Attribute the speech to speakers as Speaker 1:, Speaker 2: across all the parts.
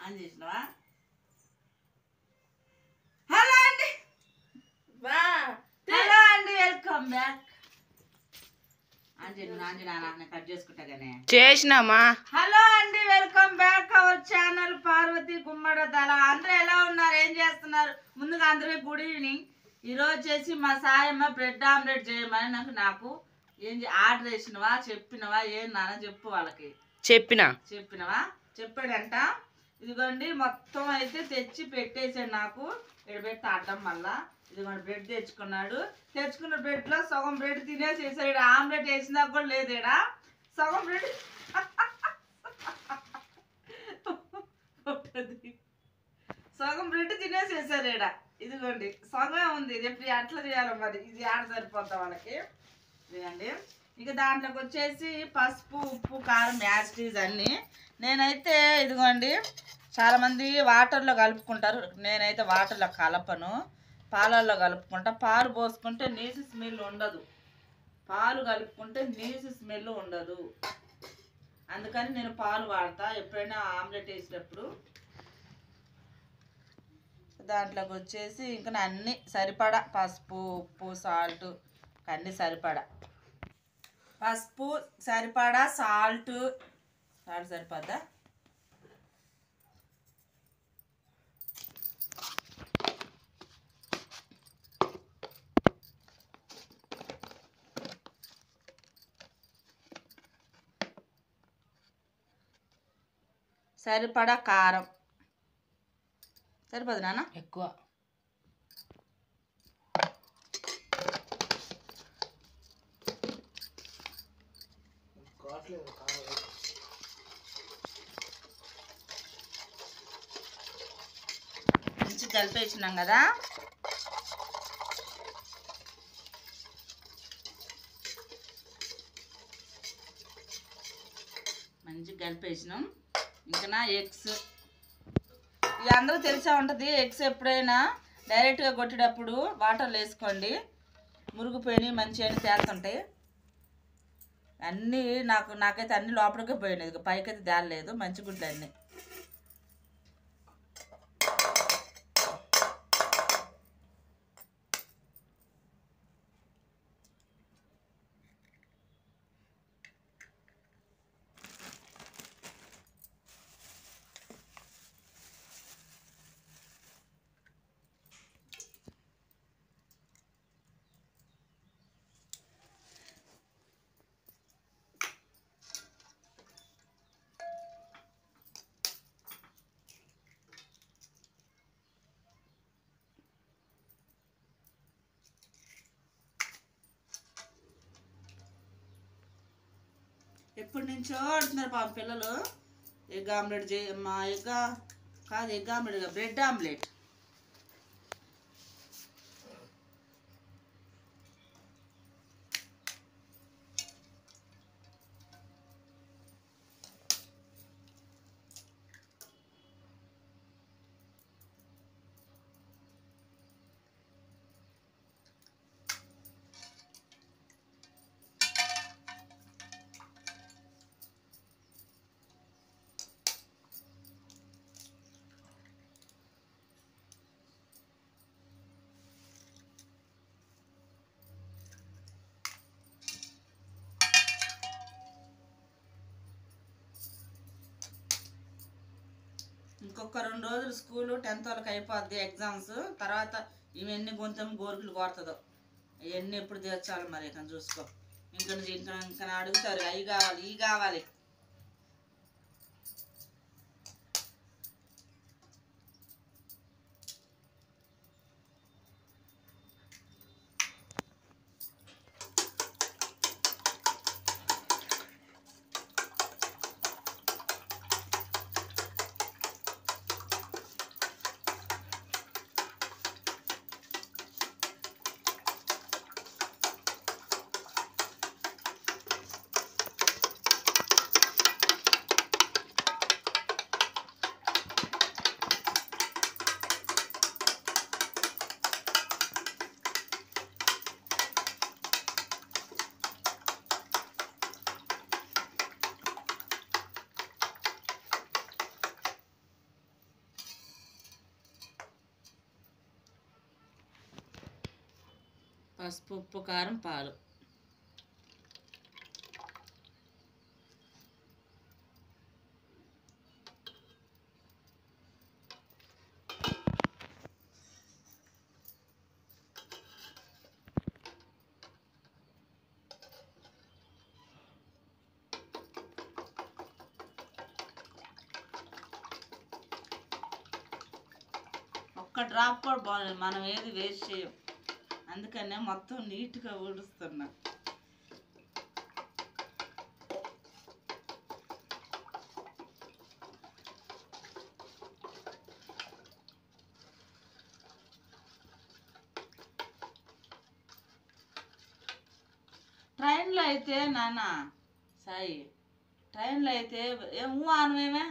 Speaker 1: On చేసినావా? Hello అండి, hello అండి, వెల్కమ్ బ్యాక్. కట్ చేసుకుంటాగానే
Speaker 2: చేసినామా.
Speaker 1: హలో అండి, welcome back our channel Parvathi Gummadi దళ. అందరూ ఎలా ఉన్నారు, ఏం చేస్తున్నారు? ముందుగా అందరికీ గుడ్ ఈవినింగ్. ఈరోజు వచ్చేసి మా సాయమ్మ బ్రెడ్ ఆమ్లెట్ చేయమని నాకు ఏం ఆర్డర్ చేసినవా, చెప్పినవా? ఏం నాన్న చెప్పు వాళ్ళకి. చెప్పినవా? చెప్పాడంట. ఇదిగోండి మొత్తం అయితే తెచ్చి పెట్టేసాడు నాకు. ఇక్కడ పెట్టి అడ్డం మళ్ళా. ఇదిగోండి బ్రెడ్ తెచ్చుకున్నాడు. తెచ్చుకున్న బ్రెడ్ లో సగం బ్రెడ్ తినేసేసాడు. ఆమ్లెట్ వేసినా కూడా లేదు. ఇక్కడ సగం బ్రెడ్ సగం బ్రెడ్ తినేసేసారు. ఇక్కడ ఇదిగోండి సగమే ఉంది. ఇది ఎప్పుడు అట్లా చేయాలి మరి, ఇది ఆడ సరిపోతాం వాళ్ళకి. ఇదిగోండి ఇక దాంట్లోకి వచ్చేసి పసుపు, ఉప్పు, కారం, యాసిటీస్ అన్నీ. నేనైతే ఇదిగోండి చాలామంది వాటర్లో కలుపుకుంటారు, నేనైతే వాటర్లో కలపను, పాలల్లో కలుపుకుంటా. పాలు పోసుకుంటే నీసు స్మెల్ ఉండదు, పాలు కలుపుకుంటే నీసు స్మెల్ ఉండదు. అందుకని నేను పాలు వాడతా ఎప్పుడైనా ఆమ్లెట్ వేసేటప్పుడు. దాంట్లోకి వచ్చేసి ఇంకా అన్నీ సరిపడా పసుపు, ఉప్పు, సాల్ట్ అన్నీ సరిపడా. పసుపు సరిపడా, సాల్ట్ సరిపోద్దా? సరిపడా కారం సరిపోదు నాన్న,
Speaker 2: ఎక్కువ.
Speaker 1: మంచి కలిపేసినాం కదా. మంచిగా కలిపేసినాం. ఇంకా నా ఎగ్స్ ఇక అందరూ తెలిసే ఉంటుంది. ఎగ్స్ ఎప్పుడైనా డైరెక్ట్గా కొట్టేటప్పుడు వాటర్లో వేసుకోండి, మురిగిపోయినాయి మంచిగా అని తేలుతుంటాయి. అన్నీ నాకైతే అన్ని లోపలికే పోయినాయి, పైకైతే తేలలేదు. మంచి గుడ్లు అన్నీ. ఎప్పటి నుంచో ఆడుతున్నారు పాపం పిల్లలు. Egg omelette egg omelette bread omelette. ఇంకొక 2 రోజులు స్కూలు 10th వాళ్ళకి అయిపోద్ది ఎగ్జామ్స్. తర్వాత ఇవన్నీ గొంతం గోరుకులు కోరుతుందో ఇవన్నీ ఎప్పుడు తీర్చాలి మరి. ఇక్కడ చూసుకో, ఇంకా అడుగుతారు అవి కావాలి ఇవి కావాలి. పసుపు, ఉప్పు, కారం, పాలు. ఒక్క డ్రాప్ కూడా బాగాలేదు, మనం ఏది వేస్ట్ చేయం, అందుకనే మొత్తం నీట్గా ఊడుస్తున్నా. ట్రైన్లో అయితే నాన్న సాయి, ట్రైన్లో అయితే ఏమో అనమేమే,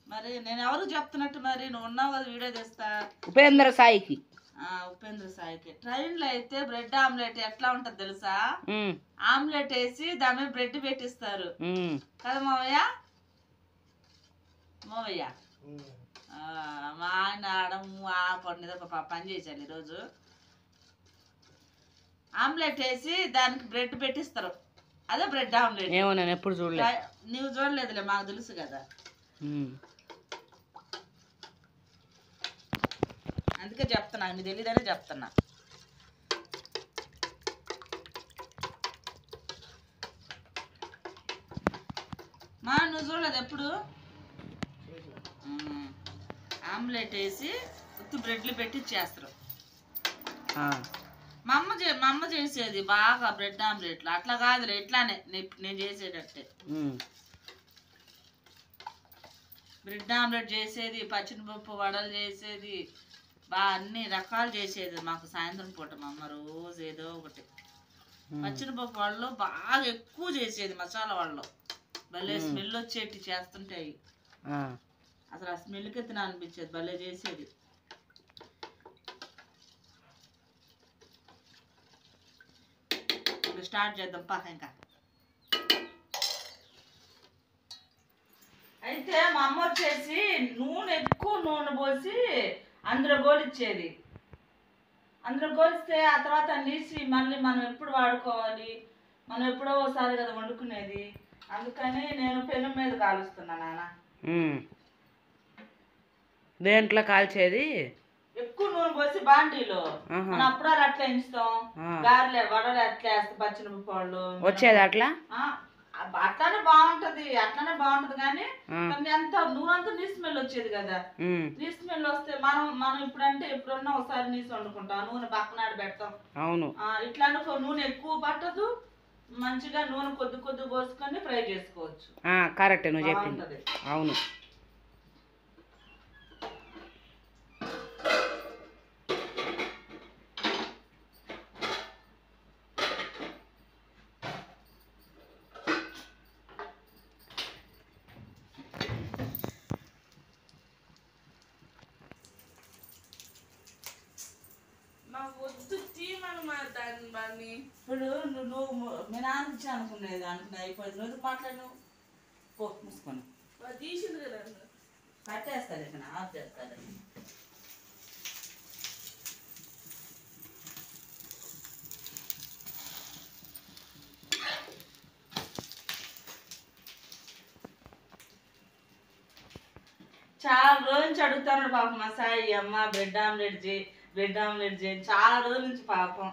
Speaker 1: మరి నేను ఎవరు చెప్తున్నట్టు, మరి నువ్వు ఉన్నావు కదా వీడియో తెస్తా.
Speaker 2: ఉపేంద్ర సాయికి.
Speaker 1: ఉపేంద్ర సాయికి ట్రైన్లో అయితే బ్రెడ్ ఆమ్లెట్ ఎట్లా ఉంటది తెలుసా? ఆమ్లెట్ వేసి దాని మీద బ్రెడ్ పెట్టిస్తారు కదా మావయ్య. మావయ్య మా ఆయన ఆడము ఆ పండుగ ఒక పని చేశాను ఈరోజు. ఆమ్లెట్ వేసి దానికి బ్రెడ్ పెట్టిస్తారు, అదే బ్రెడ్ ఆమ్లెట్.
Speaker 2: ఏమో నేను ఎప్పుడు చూడలేదు.
Speaker 1: నువ్వు చూడలేదులే, మాకు తెలుసు కదా, అందుకే చెప్తున్నా, నీకు తెలియదనే చెప్తున్నా. మా నువ్వు చూడలేదు ఎప్పుడు? ఆమ్లెట్ వేసి ఉత్తి బ్రెడ్లు పెట్టి చేస్తారు. మా అమ్మ చేసేది బాగా బ్రెడ్ ఆమ్లెట్లు. అట్లా కాదులే, ఇట్లానే నేను చేసేటట్టే బ్రెడ్ ఆమ్లెట్ చేసేది, పచ్చిమిరపప్పు వడలు చేసేది, బాగా అన్ని రకాలు చేసేది మాకు సాయంత్రం పూట. మా అమ్మ రోజు ఏదో ఒకటి పచ్చిమిరపప్పు వడలు బాగా ఎక్కువ చేసేది, మసాలా వడలు భలే స్మెల్ వచ్చేటి చేస్తుంటాయి. అసలు ఆ స్మెల్కి తిన అనిపించేది, భలే చేసేది. స్టార్ట్ చేద్దాం పాక. ఇంకా అయితే మా అమ్మ వచ్చేసి ఎక్కువ నూనె పోసి అందులో గోలిచ్చేది. అందులో గోలిస్తే ఆ తర్వాత నీసి మళ్ళీ మనం ఎప్పుడు వాడుకోవాలి, మనం ఎప్పుడో ఒకసారి కదా వండుకునేది, అందుకని నేను పెనం మీద కాలుస్తున్నా నాన్న.
Speaker 2: దేంట్లో కాల్చేది? ఎక్కువ
Speaker 1: నూనె పోసి బాండీలో మనం అప్పుడాలు అట్లా ఎంచుతాం, గారెలే వడలు అట్లా వేస్తాం, పచ్చిమిరపకాయలు వాళ్ళు
Speaker 2: వచ్చేది అట్లా.
Speaker 1: అట్లానే బాగుంటది, అట్లానే బాగుంటది. కానీ ఎంత నూనె అంతా నీ స్మెల్ వచ్చేది కదా. నీ స్మెల్ వస్తే మనం ఇప్పుడంటే ఎప్పుడన్నా ఒకసారి నీసి వండుకుంటాం, నూనె పక్కన పెడతాం.
Speaker 2: అవును,
Speaker 1: ఇట్లా నూనె ఎక్కువ పట్టదు, మంచిగా నూనె కొద్ది కొద్ది పోసుకొని ఫ్రై చేసుకోవచ్చు.
Speaker 2: కరెక్ట్ నువ్వు చెప్పింది. అవును. ఇప్పుడు నువ్వు మీ నాన్న ఇచ్చి అనుకునేది అయిపోయింది. నువ్వు మాట్లాడు పో, మూసుకొని తీసింది కదా, కట్టేస్తారు ఇక్కడ ఆఫ్ చేస్తారు. చాలా రోజు నుంచి అడుగుతాను పాపం మా సాయి, అమ్మ బ్రెడ్ ఆమ్లెట్ చేయి, బ్రెడ్ ఆమ్లెట్ చేయి, చాలా రోజుల నుంచి పాపం.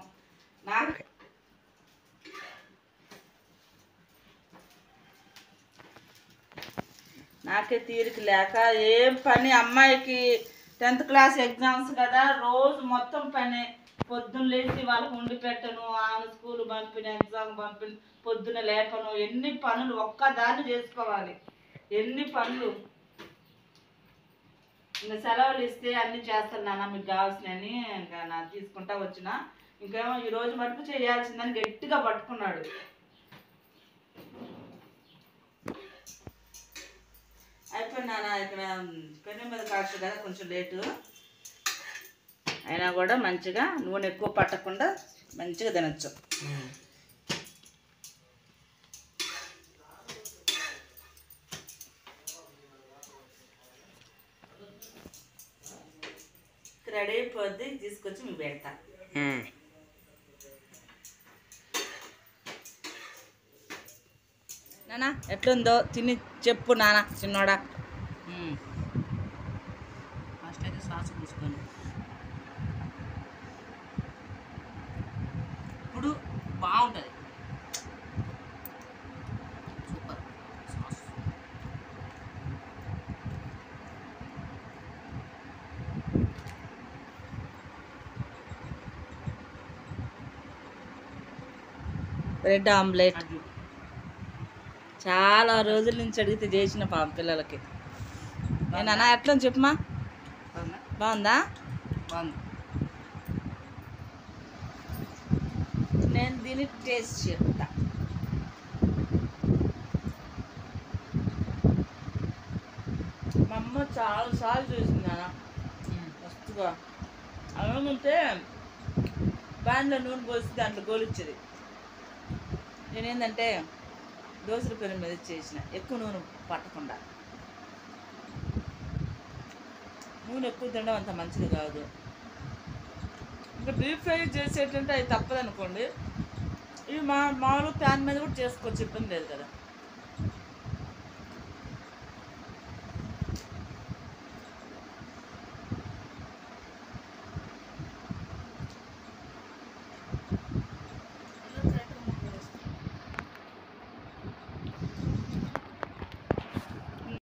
Speaker 2: నాకే తీరిక లేక ఏం పని, అమ్మాయికి 10th క్లాస్ ఎగ్జామ్స్ కదా, రోజు మొత్తం పని. పొద్దున్న లేచి వాళ్ళకి వండి పెట్టను, ఆమె స్కూల్ పంపిన, ఎగ్జామ్ పంపిన, పొద్దున లేపను, ఎన్ని పనులు ఒక్కదాన్ని చేసుకోవాలి, ఎన్ని పనులు. ఇంకా సెలవులు ఇస్తే అన్నీ చేస్తాను నాన్న, మీకు కావాల్సినవి ఇంకా నాకు తీసుకుంటా వచ్చిన. ఇంకేమో ఈరోజు మటుకు చేయాల్సిందని గట్టిగా పట్టుకున్నాడు. అయిపోయింది నాన్న, ఇక్కడ పెనం మీద కాల్చు కదా, కొంచెం లేటు అయినా కూడా మంచిగా నూనె ఎక్కువ పట్టకుండా మంచిగా తినచ్చు. రెడీ అయిపోద్ది, తీసుకొచ్చి మీకు పెడతా. నానా ఎట్లుందో తిని చెప్పు నాన్న చిన్నోడా.
Speaker 3: ఫస్ట్ అయితే సాస్ పూసుకొని ఇప్పుడు బాగుంటుంది. Super sauce.
Speaker 2: బ్రెడ్ ఆమ్లెట్
Speaker 3: అది
Speaker 2: చాలా రోజుల నుంచి అడిగితే చేసిన పిల్లలకి. నేనన్నా ఎట్లా చెప్పమా,
Speaker 3: బాగుందా?
Speaker 2: బాగుందా?
Speaker 3: బాగుంది.
Speaker 2: నేను దీన్ని టేస్ట్ చెప్తా. మా అమ్మ చాలాసార్లు చూసింది నాన్న మస్తుగా. అలాగే బ్యాన్లో నూనె పోసి దాంట్లో గోలిచ్చేది. నేనేంటంటే దోసల పెరుగు మీద చేసిన, ఎక్కువ నూనె పట్టకుండా. నూనె ఎక్కువ తినడం అంత మంచిది కాదు. ఇంకా డీప్ ఫ్రై చేసేటంటే అది తప్పదనుకోండి. ఇవి మామూలు ప్యాన్ మీద కూడా చేసుకోవచ్చు, ఇబ్బంది లేదు కదా.